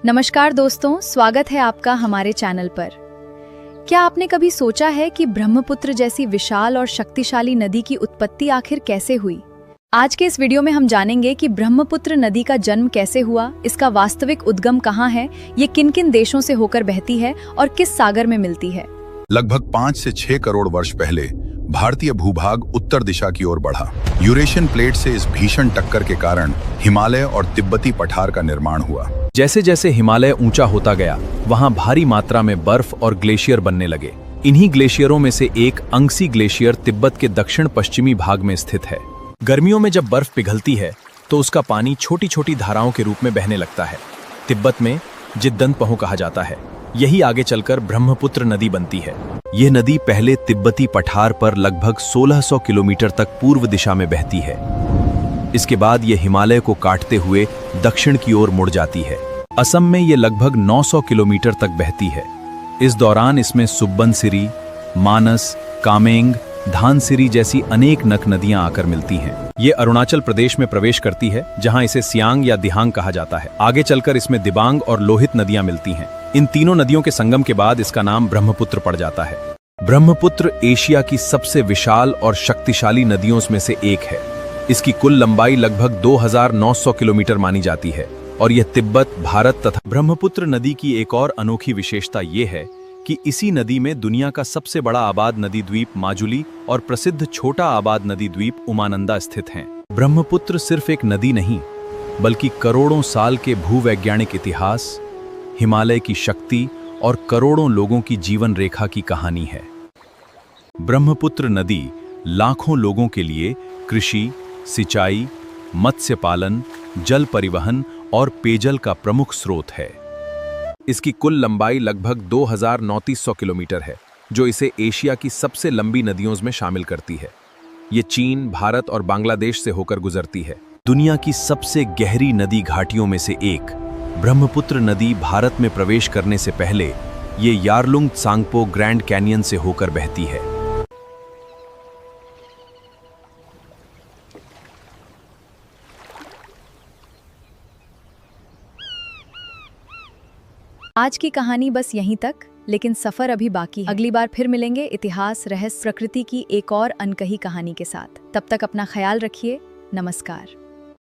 नमस्कार दोस्तों, स्वागत है आपका हमारे चैनल पर। क्या आपने कभी सोचा है कि ब्रह्मपुत्र जैसी विशाल और शक्तिशाली नदी की उत्पत्ति आखिर कैसे हुई? आज के इस वीडियो में हम जानेंगे कि ब्रह्मपुत्र नदी का जन्म कैसे हुआ, इसका वास्तविक उद्गम कहाँ है, ये किन किन देशों से होकर बहती है और किस सागर में मिलती है। लगभग 5 से 6 करोड़ वर्ष पहले भारतीय भूभाग उत्तर दिशा की ओर बढ़ा। यूरेशियन प्लेट से इस भीषण टक्कर के कारण हिमालय और तिब्बती पठार का निर्माण हुआ। जैसे जैसे हिमालय ऊंचा होता गया, वहां भारी मात्रा में बर्फ और ग्लेशियर बनने लगे। इन्हीं ग्लेशियरों में से एक अंगसी ग्लेशियर तिब्बत के दक्षिण पश्चिमी भाग में स्थित है। गर्मियों में जब बर्फ पिघलती है तो उसका पानी छोटी छोटी धाराओं के रूप में बहने लगता है। तिब्बत में जिद्दनपहो कहा जाता है। यही आगे चलकर ब्रह्मपुत्र नदी बनती है। यह नदी पहले तिब्बती पठार पर लगभग 1600 किलोमीटर तक पूर्व दिशा में बहती है। इसके बाद यह हिमालय को काटते हुए दक्षिण की ओर मुड़ जाती है। असम में यह लगभग 900 किलोमीटर तक बहती है। इस दौरान इसमें सुब्बनसिरी, मानस, कामेंग, धानसिरी जैसी अनेक नक नदियां आकर मिलती हैं। ये अरुणाचल प्रदेश में प्रवेश करती है, जहां इसे सियांग या दिहांग कहा जाता है। आगे चलकर इसमें दिबांग और लोहित नदियां मिलती हैं। इन तीनों नदियों के संगम के बाद इसका नाम ब्रह्मपुत्र पड़ जाता है। ब्रह्मपुत्र एशिया की सबसे विशाल और शक्तिशाली नदियों में से एक है। इसकी कुल लंबाई लगभग 2900 किलोमीटर मानी जाती है और यह तिब्बत, भारत तथा ब्रह्मपुत्र नदी की एक और अनोखी विशेषता ये है कि इसी नदी में दुनिया का सबसे बड़ा आबाद नदी द्वीप माजुली और प्रसिद्ध छोटा आबाद नदी द्वीप उमानंदा स्थित हैं। ब्रह्मपुत्र सिर्फ एक नदी नहीं, बल्कि करोड़ों साल के भूवैज्ञानिक इतिहास, हिमालय की शक्ति और करोड़ों लोगों की जीवन रेखा की कहानी है। ब्रह्मपुत्र नदी लाखों लोगों के लिए कृषि, सिंचाई, मत्स्य पालन, जल परिवहन और पेयजल का प्रमुख स्रोत है। इसकी कुल लंबाई लगभग 2900 किलोमीटर है, जो इसे एशिया की सबसे लंबी नदियों में शामिल करती है। ये चीन, भारत और बांग्लादेश से होकर गुजरती है। दुनिया की सबसे गहरी नदी घाटियों में से एक ब्रह्मपुत्र नदी भारत में प्रवेश करने से पहले ये यारलुंग त्सांगपो ग्रैंड कैनियन से होकर बहती है। आज की कहानी बस यहीं तक, लेकिन सफर अभी बाकी है। अगली बार फिर मिलेंगे इतिहास, रहस्य, प्रकृति की एक और अनकही कहानी के साथ। तब तक अपना ख्याल रखिए। नमस्कार।